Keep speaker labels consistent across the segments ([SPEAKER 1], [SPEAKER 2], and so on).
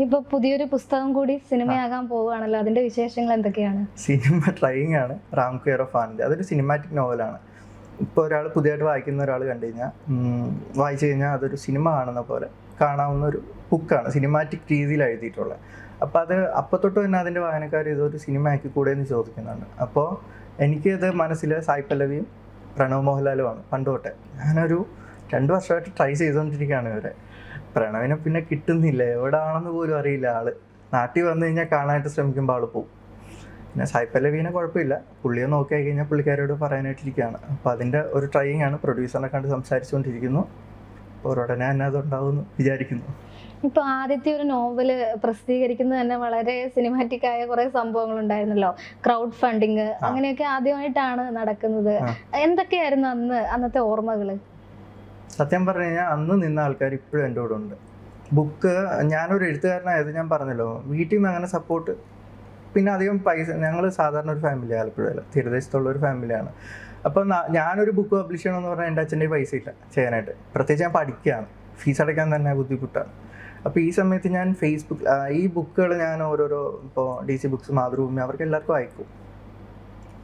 [SPEAKER 1] ഇപ്പൊ പുതിയൊരു പുസ്തകം കൂടി സിനിമയാകാൻ പോവുകയാണല്ലോ, അതിന്റെ വിശേഷങ്ങൾ എന്തൊക്കെയാണ്?
[SPEAKER 2] സിനിമ ട്രൈയിങ് ആണ്. Ram care of Anandi. അതൊരു സിനിമാറ്റിക് നോവലാണ്. ഇപ്പോൾ ഒരാൾ പുതിയതായിട്ട് വായിക്കുന്ന ഒരാൾ കണ്ടു കഴിഞ്ഞാൽ വായിച്ചു കഴിഞ്ഞാൽ അതൊരു സിനിമ കാണുന്ന പോലെ കാണാവുന്ന ഒരു ബുക്കാണ്, സിനിമാറ്റിക് രീതിയിൽ എഴുതിയിട്ടുള്ളത്. അപ്പോൾ അത് അപ്പോൾ തൊട്ട് തന്നെ അതിൻ്റെ വായനക്കാർ ഇതൊരു സിനിമ ആക്കി കൂടെ എന്ന് ചോദിക്കുന്നുണ്ട്. അപ്പോൾ എനിക്കത് മനസ്സിൽ സായ് പല്ലവിയും പ്രണവ് മോഹൻലാലുമാണ് പണ്ട് തൊട്ടേ. ഞാനൊരു 2 വർഷമായിട്ട് ട്രൈ ചെയ്തുകൊണ്ടിരിക്കുകയാണ് ഇവരെ. പ്രണവിനെ പിന്നെ കിട്ടുന്നില്ല, എവിടെ ആണെന്ന് പോലും അറിയില്ല ആള്. നാട്ടിൽ വന്നു കഴിഞ്ഞാൽ കാണാനായിട്ട് ശ്രമിക്കുമ്പോൾ ആൾ പോവും. പിന്നെ സായ് പല്ലവീനെ കുഴപ്പമില്ല, പുള്ളിയെ നോക്കി കഴിഞ്ഞാൽ പുള്ളിക്കാരോട് പറയാനായിട്ടിരിക്കുകയാണ്. അപ്പോൾ അതിൻ്റെ ഒരു ട്രൈയിങ് ആണ്. പ്രൊഡ്യൂസറിനെ കണ്ട് സംസാരിച്ചുകൊണ്ടിരിക്കുന്നു. അപ്പോൾ ഉടനെ തന്നെ അതുണ്ടാവുമെന്ന് വിചാരിക്കുന്നു.
[SPEAKER 1] ഇപ്പൊ ആദ്യത്തെ ഒരു നോവല് പ്രസിദ്ധീകരിക്കുന്നത് തന്നെ വളരെ സിനിമാറ്റിക് ആയ കുറെ സംഭവങ്ങൾ ഉണ്ടായിരുന്നല്ലോ, ക്രൗഡ് ഫണ്ടിങ്, അങ്ങനെയൊക്കെ ആദ്യമായിട്ടാണ് നടക്കുന്നത്. എന്തൊക്കെയായിരുന്നു അന്നത്തെ ഓർമ്മകള്?
[SPEAKER 2] സത്യം പറഞ്ഞു കഴിഞ്ഞാൽ അന്ന് നിന്ന ആൾക്കാർ ഇപ്പോഴും എൻ്റെ കൂടെ ഉണ്ട്. ബുക്ക് ഞാനൊരു എഴുത്തുകാരനായത് ഞാൻ പറഞ്ഞല്ലോ, വീട്ടിൽ നിന്ന് അങ്ങനെ സപ്പോർട്ട്, പിന്നെ അധികം പൈസ, ഞങ്ങൾ സാധാരണ ഒരു ഫാമിലി, ആലപ്പുഴയിൽ തീരദേശത്തുള്ള ഒരു ഫാമിലിയാണ്. അപ്പോൾ ഞാനൊരു ബുക്ക് പബ്ലിഷ് ചെയ്യണമെന്ന് പറഞ്ഞാൽ എൻ്റെ അച്ഛൻ്റെ പൈസ ഇല്ല ചെയ്യാനായിട്ട്. പ്രത്യേകിച്ച് ഞാൻ പഠിക്കുകയാണ്, ഫീസ് അടയ്ക്കാൻ തന്നെ ബുദ്ധിമുട്ടാണ്. അപ്പോൾ ഈ സമയത്ത് ഞാൻ ഫേസ്ബുക്ക് ഈ ബുക്കുകൾ ഞാൻ ഓരോരോ ഇപ്പോൾ DC ബുക്സ്, മാതൃഭൂമി, അവർക്ക് എല്ലാവർക്കും അയക്കും.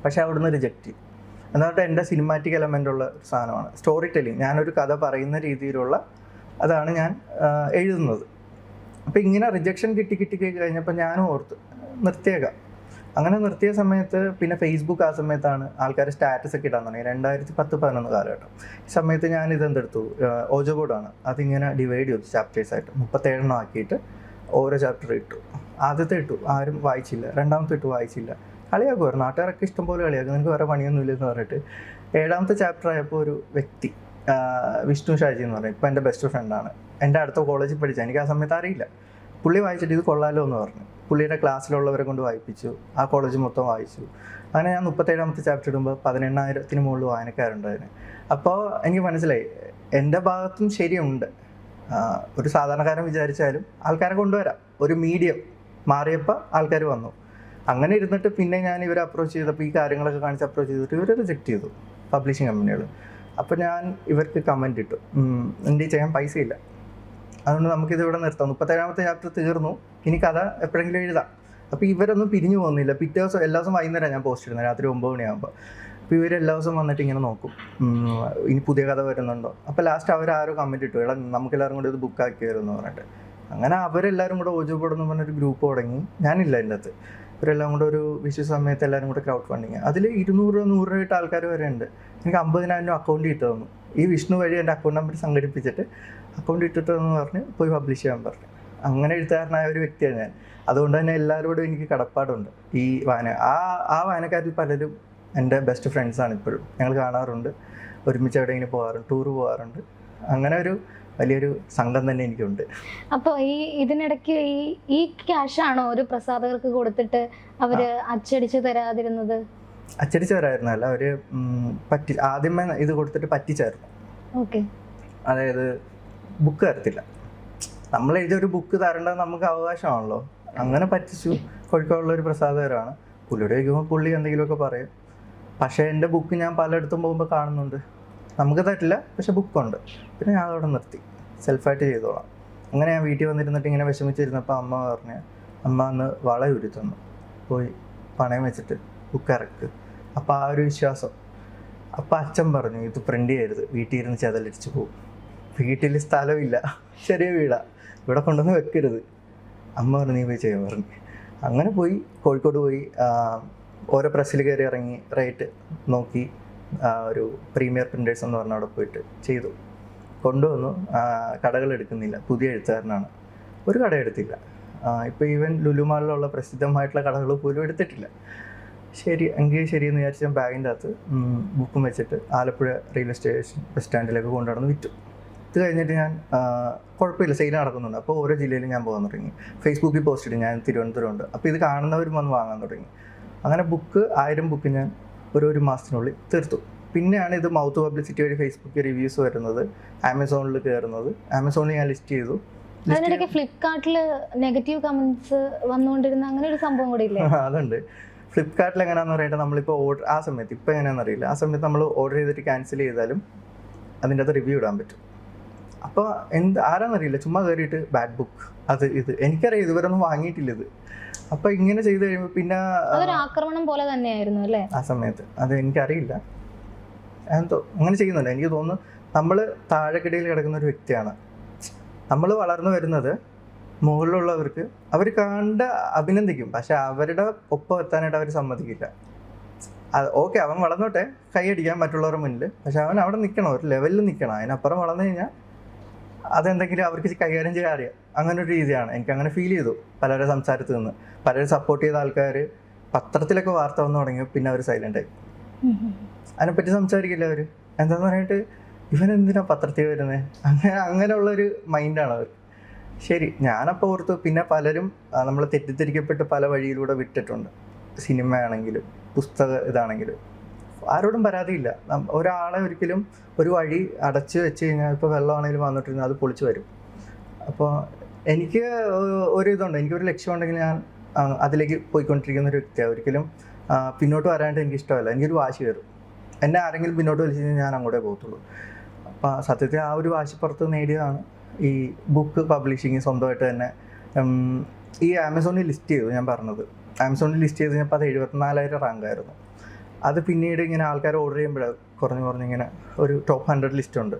[SPEAKER 2] പക്ഷേ അവിടുന്ന് റിജക്റ്റ് ചെയ്യും. എന്നിട്ട് എൻ്റെ സിനിമാറ്റിക് എലമെൻ്റ് ഉള്ള ഒരു സാധനമാണ് സ്റ്റോറി ടെല്ലിങ്. ഞാനൊരു കഥ പറയുന്ന രീതിയിലുള്ള അതാണ് ഞാൻ എഴുതുന്നത്. അപ്പോൾ ഇങ്ങനെ റിജക്ഷൻ കിട്ടി കഴിഞ്ഞപ്പോൾ ഞാനും ഓർത്ത് നിർത്തിയേക്കാം. അങ്ങനെ നിർത്തിയ സമയത്ത് പിന്നെ ഫേസ്ബുക്ക് ആ സമയത്താണ് ആൾക്കാർ സ്റ്റാറ്റസ് ഒക്കെ ഇടാൻ തുടങ്ങി. 2010-11 കാലഘട്ടം. ഈ സമയത്ത് ഞാൻ ഇതെന്തെടുത്തു, ഓജോ ബോർഡാണ്, അതിങ്ങനെ ഡിവൈഡ് ചെയ്തു ചാപ്റ്റേഴ്സായിട്ട് 37 ആക്കിയിട്ട് ഓരോ ചാപ്റ്റർ ഇട്ടു. ആദ്യത്തെ ഇട്ടു, ആരും വായിച്ചില്ല. രണ്ടാമത്തെ ഇട്ടു, വായിച്ചില്ല. കളിയാക്കുമായിരുന്നു, നാട്ടുകാരൊക്കെ ഇഷ്ടംപോലെ കളിയാക്കും, നിങ്ങൾക്ക് വേറെ പണിയൊന്നുമില്ലെന്ന് പറഞ്ഞിട്ട്. 7ാമത്തെ ചാപ്റ്റർ ആയപ്പോൾ ഒരു വ്യക്തി, വിഷ്ണു ഷാജി എന്ന് പറയും, ഇപ്പം എൻ്റെ ബെസ്റ്റ് ഫ്രണ്ടാണ്, എൻ്റെ അടുത്ത കോളേജിൽ പഠിച്ച, എനിക്ക് ആ സമയത്ത് അറിയില്ല. പുള്ളി വായിച്ചിട്ട് ഇത് കൊള്ളാലോ എന്ന് പറഞ്ഞു. പുള്ളിയുടെ ക്ലാസ്സിലുള്ളവരെ കൊണ്ട് വായിപ്പിച്ചു, ആ കോളേജ് മൊത്തം വായിച്ചു. അങ്ങനെ ഞാൻ 37ാമത്തെ ചാപ്റ്റർ ഇടുമ്പോൾ 18,000-ന് മുകളിൽ വായനക്കാരുണ്ട് അതിന്. അപ്പോൾ എനിക്ക് മനസ്സിലായി എൻ്റെ ഭാഗത്തും ശരിയുണ്ട്. ഒരു സാധാരണക്കാരൻ വിചാരിച്ചാലും ആൾക്കാരെ കൊണ്ടുവരാം. ഒരു മീഡിയം മാറിയപ്പോൾ ആൾക്കാർ വന്നു. അങ്ങനെ ഇരുന്നിട്ട് പിന്നെ ഞാൻ ഇവരെ അപ്രോച്ച് ചെയ്തപ്പോൾ ഈ കാര്യങ്ങളൊക്കെ കാണിച്ച് അപ്രോച്ച് ചെയ്തിട്ട് ഇവരെ റിജക്റ്റ് ചെയ്തു, പബ്ലിഷിംഗ് കമ്പനികൾ. അപ്പോൾ ഞാൻ ഇവർക്ക് കമൻറ്റ് ഇട്ടു, എൻ്റെ ചെയ്യാൻ പൈസ ഇല്ല, അതുകൊണ്ട് നമുക്കിതിവിടെ നിർത്താം. 37ാമത്തെ ചാപ്റ്റർ തീർന്നു, ഇനി കഥ എപ്പോഴെങ്കിലും എഴുതാം. അപ്പോൾ ഇവരൊന്നും പിരിഞ്ഞു പോകുന്നില്ല. പിറ്റേ ദിവസം എല്ലാ ദിവസം വൈകുന്നേരം ഞാൻ പോസ്റ്റ് ഇടുന്നത്, രാത്രി 9 മണിയാകുമ്പോൾ. അപ്പോൾ ഇവർ എല്ലാ ദിവസവും വന്നിട്ട് ഇങ്ങനെ നോക്കും, ഇനി പുതിയ കഥ വരുന്നുണ്ടോ. അപ്പോൾ ലാസ്റ്റ് അവരാരോ കമൻറ്റ് ഇട്ടു, എടാ നമുക്കെല്ലാവരും കൂടി ഇത് ബുക്കാക്കി വരുമെന്ന് പറഞ്ഞിട്ട്. അങ്ങനെ അവരെല്ലാവരും കൂടെ ഓജോബോർഡെന്ന് പറഞ്ഞൊരു ഗ്രൂപ്പ് തുടങ്ങി. ഞാനില്ല എൻ്റെ അകത്ത്. ഇവരെല്ലാം കൂടെ ഒരു വിഷു സമയത്ത് എല്ലാവരും കൂടെ ക്രൗഡ് ഫണ്ടിങ്, അതിൽ 200-100 രൂപ ആൾക്കാർ വരെ ഉണ്ട്. എനിക്ക് 50,000 അക്കൗണ്ട് ഇട്ട് തന്നു. ഈ വിഷ്ണു വഴി എൻ്റെ അക്കൗണ്ട് നമ്പർ സംഘടിപ്പിച്ചിട്ട് അക്കൗണ്ട് ഇട്ടിട്ടെന്ന് പറഞ്ഞ് പോയി പബ്ലിഷ് ചെയ്യാൻ പറഞ്ഞു. അങ്ങനെ എഴുത്തുകാരനായ ഒരു വ്യക്തിയാണ് ഞാൻ. അതുകൊണ്ട് തന്നെ എല്ലാവരോടും എനിക്ക് കടപ്പാടുണ്ട്. ഈ ആ വായനക്കാരിൽ പലരും എൻ്റെ ബെസ്റ്റ് ഫ്രണ്ട്സാണ് ഇപ്പോഴും. ഞങ്ങൾ കാണാറുണ്ട്, ഒരുമിച്ച് എവിടെയെങ്കിലും പോകാറുണ്ട്, ടൂർ പോകാറുണ്ട്. അങ്ങനെ ഒരു വലിയൊരു സംഘം തന്നെ എനിക്കുണ്ട്.
[SPEAKER 1] അപ്പോൾ ഇതിനിടയ്ക്ക് ഈ ക്യാഷാണോ ഒരു പ്രസാധകർക്ക് കൊടുത്തിട്ട് അവര് അച്ചടിച്ച് തരാതിരുന്നത്?
[SPEAKER 2] അച്ചടിച്ച് തരായിരുന്നല്ല, അവർ ആദ്യമേ ഇത് കൊടുത്തിട്ട് പറ്റിച്ചായിരുന്നു.
[SPEAKER 1] ഓക്കെ.
[SPEAKER 2] അതായത് ബുക്ക് തരത്തില്ല, നമ്മൾ എഴുതിയൊരു ബുക്ക് തരേണ്ടത് നമുക്ക് അവകാശമാണല്ലോ. അങ്ങനെ പറ്റിച്ചു. കോഴിക്കോടുള്ള ഒരു പ്രസാധകരാണ്. പുള്ളിയുടെ ചോദിക്കുമ്പോൾ പുള്ളി എന്തെങ്കിലുമൊക്കെ പറയും. പക്ഷേ എൻ്റെ ബുക്ക് ഞാൻ പലയിടത്തും പോകുമ്പോൾ കാണുന്നുണ്ട്, നമുക്ക് തരില്ല പക്ഷെ ബുക്കുണ്ട്. പിന്നെ ഞാൻ അതോടെ നിർത്തി, സെൽഫായിട്ട് ചെയ്തോളാം. അങ്ങനെ ഞാൻ വീട്ടിൽ വന്നിരുന്നിട്ട് ഇങ്ങനെ വിഷമിച്ചിരുന്നപ്പോൾ അമ്മ പറഞ്ഞ്, അമ്മ അന്ന് വള ഉരി തന്നു, പോയി പണയം വെച്ചിട്ട് ബുക്ക് ഇറക്ക്. അപ്പോൾ ആ ഒരു വിശ്വാസം. അപ്പോൾ അച്ഛൻ പറഞ്ഞു, ഇത് പ്രിൻ്റ് ചെയ്യരുത്, വീട്ടിൽ ഇരുന്ന് ചെതലടിച്ച് പോകും, വീട്ടിൽ സ്ഥലമില്ല, ചെറിയ വീടാണ്, ഇവിടെ കൊണ്ടുവന്ന് വെക്കരുത്. അമ്മ പറഞ്ഞു നീ പോയി ചെയ്യാൻ പറഞ്ഞു. അങ്ങനെ പോയി കോഴിക്കോട് പോയി ഓരോ പ്രസ്സിൽ കയറി ഇറങ്ങി റേറ്റ് നോക്കി ഒരു പ്രീമിയർ പ്രിൻറ്റേഴ്സ് എന്ന് പറഞ്ഞ അവിടെ പോയിട്ട് ചെയ്തു, കൊണ്ടുവന്നു. കടകൾ എടുക്കുന്നില്ല, പുതിയ എഴുത്തുകാരനാണ്, ഒരു കട എടുത്തില്ല. ഇപ്പോൾ ഈവൻ ലുലുമാളിലുള്ള പ്രസിദ്ധമായിട്ടുള്ള കടകൾ പോലും എടുത്തിട്ടില്ല. ശരി എങ്കിൽ ശരിയെന്ന് വിചാരിച്ച് ഞാൻ ബാഗിൻ്റെ അകത്ത് ബുക്കും വെച്ചിട്ട് ആലപ്പുഴ റെയിൽവേ സ്റ്റേഷൻ ബസ് സ്റ്റാൻഡിലേക്ക് കൊണ്ടുനടന്ന് വിറ്റു. ഇത് കഴിഞ്ഞിട്ട് ഞാൻ കുഴപ്പമില്ല, സെയിൽ നടക്കുന്നുണ്ട്. അപ്പോൾ ഓരോ ജില്ലയിലും ഞാൻ പോകാൻ തുടങ്ങി. ഫേസ്ബുക്കിൽ പോസ്റ്റ് ഇടും, ഞാൻ തിരുവനന്തപുരമുണ്ട്. അപ്പോൾ ഇത് കാണുന്നവരും വന്ന് വാങ്ങാൻ തുടങ്ങി. അങ്ങനെ 1000 ബുക്ക് ഞാൻ ഒരു മാസത്തിനുള്ളിൽ തീർത്തു. പിന്നെയാണ് ഇത് മൗത്ത് പബ്ലിസിറ്റി വഴി ഫേസ്ബുക്കിൽ റിവ്യൂസ് വരുന്നത്, ആമസോണിൽ കയറുന്നത്. ആമസോണിൽ ഞാൻ ലിസ്റ്റ് ചെയ്തു.
[SPEAKER 1] അതിനിടയ്ക്ക് ഫ്ലിപ്കാർട്ടിൽ നെഗറ്റീവ് കമന്റ്സ് വന്നുകൊണ്ടിരുന്ന അങ്ങനെ ഒരു സംഭവം കൂടി ഇല്ലേ?
[SPEAKER 2] അതുണ്ട്. ഫ്ലിപ്കാർട്ടിൽ എങ്ങനെയാണെന്ന് പറയുന്നത്, നമ്മളിപ്പോൾ ഓർഡർ ആ സമയത്ത്, ഇപ്പോൾ എങ്ങനെയാണെന്ന് അറിയില്ല, ആ സമയത്ത് നമ്മൾ ഓർഡർ ചെയ്തിട്ട് ക്യാൻസൽ ചെയ്താലും അതിൻ്റെ അകത്ത് റിവ്യൂ ഇടാൻ പറ്റും. അപ്പോൾ ആരാന്നറിയില്ല, ചുമ്മാ കയറിയിട്ട് ബാഡ് ബുക്ക് അത് ഇത്, എനിക്കറിയാം ഇതുവരെ ഒന്നും വാങ്ങിയിട്ടില്ല ഇത്. അപ്പൊ ഇങ്ങനെ ചെയ്ത് കഴിയുമ്പോൾ പിന്നെ
[SPEAKER 1] അതൊരു ആക്രമണം പോലെ തന്നെയായിരുന്നു അല്ലേ
[SPEAKER 2] ആ സമയത്ത്? അത് എനിക്കറിയില്ല, എന്തോ അങ്ങനെ ചെയ്യുന്നുണ്ട്. എനിക്ക് തോന്നുന്നു നമ്മൾ താഴെക്കിടയിൽ കിടക്കുന്ന ഒരു വ്യക്തിയാണ്. നമ്മൾ വളർന്നു വരുന്നത് മുകളിലുള്ളവർക്ക് അവർ കണ്ട് അഭിനന്ദിക്കും, പക്ഷെ അവരുടെ ഒപ്പം എത്താനായിട്ട് അവർ സമ്മതിക്കില്ല. ഓക്കെ, അവൻ വളർന്നോട്ടെ, കൈയടിക്കാൻ മറ്റുള്ളവരുടെ മുന്നിൽ, പക്ഷെ അവൻ അവിടെ നിൽക്കണം, ഒരു ലെവലിൽ നിൽക്കണം. അതിനപ്പുറം വളർന്നു കഴിഞ്ഞാൽ അതെന്തെങ്കിലും അവർക്ക് കൈകാര്യം ചെയ്യാൻ അറിയാം. അങ്ങനെ ഒരു രീതിയാണ് എനിക്ക് അങ്ങനെ ഫീൽ ചെയ്തു പലരുടെ സംസാരത്തിൽ നിന്ന്. പലരും സപ്പോർട്ട് ചെയ്ത ആൾക്കാർ പത്രത്തിലൊക്കെ വാർത്ത വന്നു തുടങ്ങി, പിന്നെ അവർ സൈലൻ്റായി, അതിനെപ്പറ്റി സംസാരിക്കില്ല അവർ. എന്താന്ന് പറഞ്ഞിട്ട് ഇവൻ എന്തിനാ പത്രത്തിൽ വരുന്നത്, അങ്ങനെയുള്ളൊരു മൈൻഡാണ് അവർ. ശരി, ഞാനപ്പോൾ ഓർത്തു, പിന്നെ പലരും നമ്മൾ തെറ്റിദ്ധരിക്കപ്പെട്ട് പല വഴിയിലൂടെ വിട്ടിട്ടുണ്ട്. സിനിമയാണെങ്കിലും പുസ്തകം ആരോടും പരാതിയില്ല. ഒരാളെ ഒരിക്കലും ഒരു വഴി അടച്ചു വെച്ച് കഴിഞ്ഞാൽ, ഇപ്പോൾ വെള്ളമാണെങ്കിലും വന്നിട്ടിരുന്നാൽ അത് പൊളിച്ചു വരും. അപ്പോൾ എനിക്ക് ഇതുണ്ട്, എനിക്കൊരു ലക്ഷ്യമുണ്ടെങ്കിൽ ഞാൻ അതിലേക്ക് പോയിക്കൊണ്ടിരിക്കുന്ന ഒരു വ്യക്തിയാണ്. ഒരിക്കലും പിന്നോട്ട് വരാനായിട്ട് എനിക്കിഷ്ടമല്ല. എനിക്കൊരു വാശി കയറും. എന്നെ ആരെങ്കിലും പിന്നോട്ട് വലിച്ചു കഴിഞ്ഞാൽ ഞാൻ അങ്ങോട്ടേ പോകത്തുള്ളൂ. അപ്പോൾ സത്യത്തിൽ ആ ഒരു വാശിപ്പുറത്ത് നേടിയതാണ് ഈ ബുക്ക് പബ്ലിഷിങ്. സ്വന്തമായിട്ട് തന്നെ ഈ ആമസോണിൽ ലിസ്റ്റ് ചെയ്തു. ഞാൻ പറഞ്ഞത് ആമസോണിൽ ലിസ്റ്റ് ചെയ്ത് കഴിഞ്ഞപ്പോൾ അത് 74,000 റാങ്കായിരുന്നു. അത് പിന്നീട് ഇങ്ങനെ ആൾക്കാർ ഓർഡർ ചെയ്യുമ്പോഴാണ് കുറഞ്ഞിങ്ങനെ ഒരു ടോപ്പ് 100 ലിസ്റ്റ് ഉണ്ട്.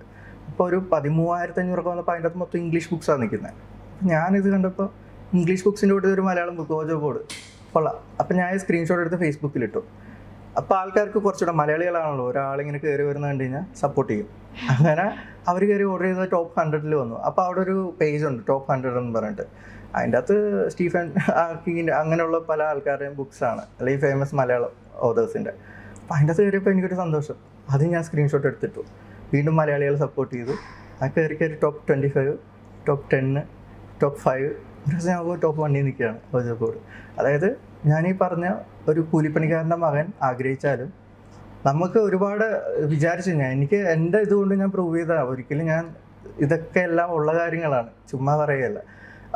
[SPEAKER 2] അപ്പോൾ ഒരു 13,500 വന്നപ്പോൾ അതിൻ്റെ അകത്ത് മൊത്തം ഇംഗ്ലീഷ് ബുക്സാണ് നിൽക്കുന്നത്. ഞാനിത് കണ്ടപ്പോൾ ഇംഗ്ലീഷ് ബുക്സിൻ്റെ കൂടെ ഒരു മലയാളം ബുക്ക് ഓജോ ബോർഡ് കൊള്ളാം. അപ്പം ഞാൻ സ്ക്രീൻഷോട്ട് എടുത്ത് ഫേസ്ബുക്കിലിട്ടു. അപ്പോൾ ആൾക്കാർക്ക് കുറച്ചുകൂടെ, മലയാളികളാണല്ലോ, ഒരാളിങ്ങനെ കയറി വരുന്ന കണ്ടു കഴിഞ്ഞാൽ സപ്പോർട്ട് ചെയ്യും. അങ്ങനെ അവർ കയറി ഓർഡർ ചെയ്തത് ടോപ്പ് 100 വന്നു. അപ്പോൾ അവിടെ ഒരു പേജ് ഉണ്ട്, ടോപ്പ് 100 എന്ന് പറഞ്ഞിട്ട്. അതിൻ്റെ അകത്ത് സ്റ്റീഫൻ കിങ്ങിൻ്റെ അങ്ങനെയുള്ള പല ആൾക്കാരുടെയും ബുക്സാണ്, അല്ലെങ്കിൽ ഫേമസ് മലയാളം ഓതേഴ്സിൻ്റെ. അപ്പോൾ അതിൻ്റെ അകത്ത് കയറിയപ്പോൾ എനിക്കൊരു സന്തോഷം. അത് ഞാൻ സ്ക്രീൻഷോട്ട് എടുത്തിട്ടു. വീണ്ടും മലയാളികൾ സപ്പോർട്ട് ചെയ്തു. ആ കയറി ടോപ്പ് 25, ടോപ്പ് 10, ടോപ്പ് 5, ഞാൻ ടോപ്പ് 1 നിൽക്കുകയാണ് ഓജോ ബോർഡ്. അതായത് ഞാനീ പറഞ്ഞ ഒരു കൂലിപ്പണിക്കാരൻ്റെ മകൻ ആഗ്രഹിച്ചാലും നമുക്ക് ഒരുപാട് വിചാരിച്ചു. എനിക്ക് എൻ്റെ ഇതുകൊണ്ട് ഞാൻ പ്രൂവ് ചെയ്തതാണ്. ഒരിക്കലും ഞാൻ ഇതൊക്കെ എല്ലാം ഉള്ള കാര്യങ്ങളാണ്, ചുമ്മാ പറയുകയല്ല.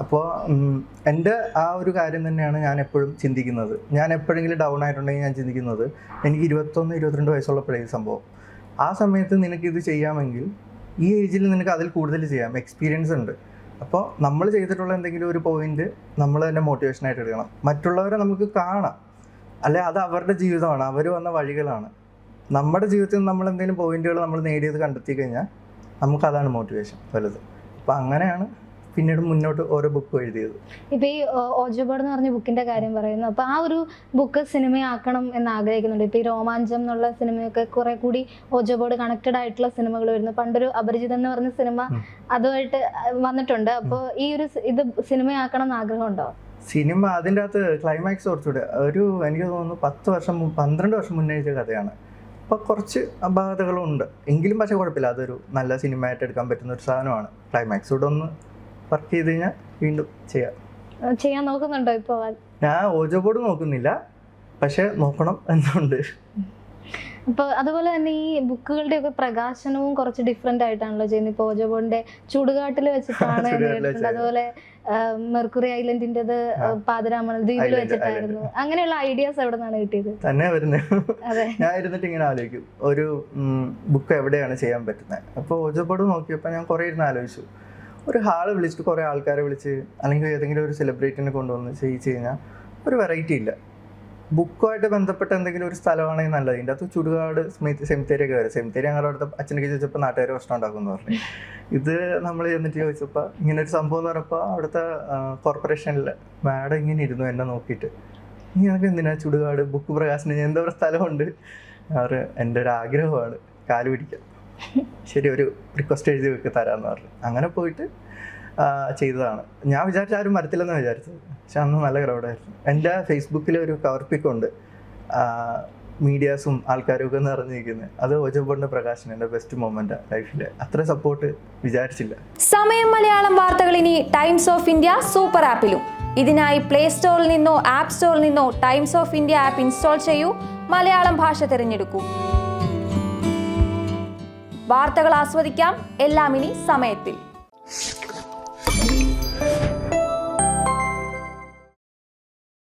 [SPEAKER 2] അപ്പോൾ എൻ്റെ ആ ഒരു കാര്യം തന്നെയാണ് ഞാൻ എപ്പോഴും ചിന്തിക്കുന്നത്. ഞാൻ എപ്പോഴെങ്കിലും ഡൗൺ ആയിട്ടുണ്ടെങ്കിൽ ഞാൻ ചിന്തിക്കുന്നത്, എനിക്ക് 21-22 വയസ്സുള്ളപ്പോഴേ സംഭവം. ആ സമയത്ത് നിനക്കിത് ചെയ്യാമെങ്കിൽ ഈ ഏജിൽ നിനക്ക് അതിൽ കൂടുതൽ ചെയ്യാം, എക്സ്പീരിയൻസ് ഉണ്ട്. അപ്പോൾ നമ്മൾ ചെയ്തിട്ടുള്ള എന്തെങ്കിലും ഒരു പോയിന്റ് നമ്മൾ തന്നെ മോട്ടിവേഷനായിട്ട് എടുക്കണം. മറ്റുള്ളവരെ നമുക്ക് കാണാം, അല്ലെ അത് അവരുടെ ജീവിതമാണ്, അവർ വന്ന വഴികളാണ്. നമ്മുടെ ജീവിതത്തിൽ നമ്മൾ എന്തെങ്കിലും പോയിന്റുകൾ നമ്മൾ നേടിയത് കണ്ടെത്തി കഴിഞ്ഞാൽ നമുക്കതാണ് മോട്ടിവേഷൻ വലുത്. അപ്പോൾ അങ്ങനെയാണ് പിന്നീട് മുന്നോട്ട് ഓരോ ബുക്കും എഴുതിയത്.
[SPEAKER 1] ഇപ്പൊ ഈ ഓജോ ബോർഡ് എന്ന് പറഞ്ഞ ബുക്കിന്റെ കാര്യം പറയുന്നു. അപ്പൊ ആ ഒരു ബുക്ക് സിനിമയാക്കണം എന്ന് ആഗ്രഹിക്കുന്നുണ്ട്. ഇപ്പൊ ഈ രോമാഞ്ചം എന്നുള്ള സിനിമയൊക്കെ കുറെ കൂടി ഓജോ ബോർഡ് കണക്റ്റഡ് ആയിട്ടുള്ള സിനിമകൾ വരുന്നു. പണ്ടൊരു അപരിചിതൻ എന്ന് പറഞ്ഞ സിനിമ അതുമായിട്ട് വന്നിട്ടുണ്ട്. അപ്പോൾ ഈ ഒരു ഇത് സിനിമയാക്കണം എന്ന് ആഗ്രഹമുണ്ടോ?
[SPEAKER 2] സിനിമ അതിൻ്റെ അകത്ത് ക്ലൈമാക്സ് കുറച്ചുകൂടെ എനിക്ക് തോന്നുന്നു 12 വർഷം മുന്നേ എഴുതിയ കഥയാണ്. അപ്പോൾ കുറച്ച് അപാകതകളുണ്ട് എങ്കിലും, പക്ഷേ കുഴപ്പമില്ല. അതൊരു നല്ല സിനിമയായിട്ട് എടുക്കാൻ പറ്റുന്ന ഒരു സാധനമാണ്. ക്ലൈമാക്സ് കൂടെ ഒന്ന് വർക്ക് ചെയ്ത് കഴിഞ്ഞാൽ വീണ്ടും ചെയ്യാൻ
[SPEAKER 1] നോക്കുന്നുണ്ടോ ഇപ്പോൾ?
[SPEAKER 2] ഞാൻ ഓജോ ബോർഡ് നോക്കുന്നില്ല, പക്ഷെ നോക്കണം എന്നുണ്ട്.
[SPEAKER 1] അപ്പോൾ അതുപോലെ തന്നെ ഈ ബുക്കുകളുടെ ഒക്കെ പ്രകാശനവും കുറച്ച് ഡിഫറെന്റ് ആയിട്ടാണല്ലോ ചെയ്യുന്നത്. ഇപ്പോൾ ഓജോ ബോർഡിന്റെ ചൂടുകാട്ടിൽ വെച്ചിട്ടാണ്, അതുപോലെ മെർക്കുറി ഐലൻഡിൻ്റെത് പാതിരാമണൽ ദ്വീപിൽ വെച്ചിട്ടായിരുന്നു. അങ്ങനെയുള്ള ഐഡിയാസ് എവിടെ നിന്നാണ് കിട്ടിയത്?
[SPEAKER 2] തന്നെ വരുന്നത്. ഞാൻ ഇരുന്നിട്ട് ഇങ്ങനെ ആലോചിക്കും, ഒരു ബുക്ക് എവിടെയാണ് ചെയ്യാൻ പറ്റുന്നത്. അപ്പോൾ ഓജോ ബോർഡ് നോക്കിയപ്പോൾ ഞാൻ കുറേ ഇരുന്ന് ആലോചിച്ചു. ഒരു ഹാള് വിളിച്ചിട്ട് കുറേ ആൾക്കാരെ വിളിച്ച്, അല്ലെങ്കിൽ ഏതെങ്കിലും ഒരു സെലിബ്രിറ്റിനെ കൊണ്ടുവന്ന് ചെയ്യിച്ചു കഴിഞ്ഞാൽ ഒരു വെറൈറ്റി ഇല്ല. ബുക്കുമായിട്ട് ബന്ധപ്പെട്ട എന്തെങ്കിലും ഒരു സ്ഥലമാണെങ്കിൽ നല്ലത്. ഇതിൻ്റെ അകത്ത് ചുടുകാട് സെമിത്തേരി ഒക്കെ വരും. സെമിത്തേരി ഞങ്ങളുടെ അടുത്ത അച്ഛനൊക്കെ ചോദിച്ചപ്പോൾ നാട്ടുകാർ പ്രശ്നം ഉണ്ടാക്കുമെന്ന് പറഞ്ഞു. ഇത് നമ്മൾ ചെന്നിട്ട് ചോദിച്ചപ്പോൾ ഇങ്ങനെ ഒരു സംഭവം എന്ന് പറഞ്ഞപ്പോൾ അവിടുത്തെ കോർപ്പറേഷനിൽ മാഡം ഇങ്ങനെ ഇരുന്നു എന്നെ നോക്കിയിട്ട്, നീ ഞങ്ങൾക്ക് എന്തിനാ ചുടുകാട് ബുക്ക് പ്രകാശനം, എന്താ പറയുക സ്ഥലമുണ്ട്. അവർ എൻ്റെ ഒരു ആഗ്രഹമാണ് കാല് പിടിക്കാൻ. ശരി, ഒരു റിക്വസ്റ്റ് എഴുതി വെക്ക് തരാമെന്ന് പറഞ്ഞു. അങ്ങനെ പോയിട്ട് ചെയ്തതാണ്. ഞാൻ വിചാരിച്ച ആരും വരത്തില്ലെന്ന് വിചാരിച്ചത്, പക്ഷെ അന്ന് നല്ല ക്രൗഡായിരുന്നു. എൻ്റെ ഫേസ്ബുക്കിൽ ഒരു കവർ പിക്ക് ഉണ്ട്, മീഡിയാസും ആൾക്കാരും ഒക്കെ നിറഞ്ഞിരിക്കുന്നത്. അത് ഓജോ ബോർഡിന്റെ പ്രകാശനം എൻ്റെ ബെസ്റ്റ് മൊമെന്റ് ലൈഫിൽ. അത്ര സപ്പോർട്ട് വിചാരിച്ചില്ല.
[SPEAKER 3] സമയം മലയാളം വാർത്തകൾ ഇനി ടൈംസ് ഓഫ് ഇന്ത്യ സൂപ്പർ ആപ്പിലും. ഇതിനായി പ്ലേ സ്റ്റോറിൽ നിന്നോ ആപ്പ് സ്റ്റോറിൽ നിന്നോ times of India app install ചെയ്യൂ. മലയാളം ഭാഷ തിരഞ്ഞെടുക്കൂ. വാർത്തകൾ ആസ്വദിക്കാം, എല്ലാം ഇനി സമയത്തിൽ.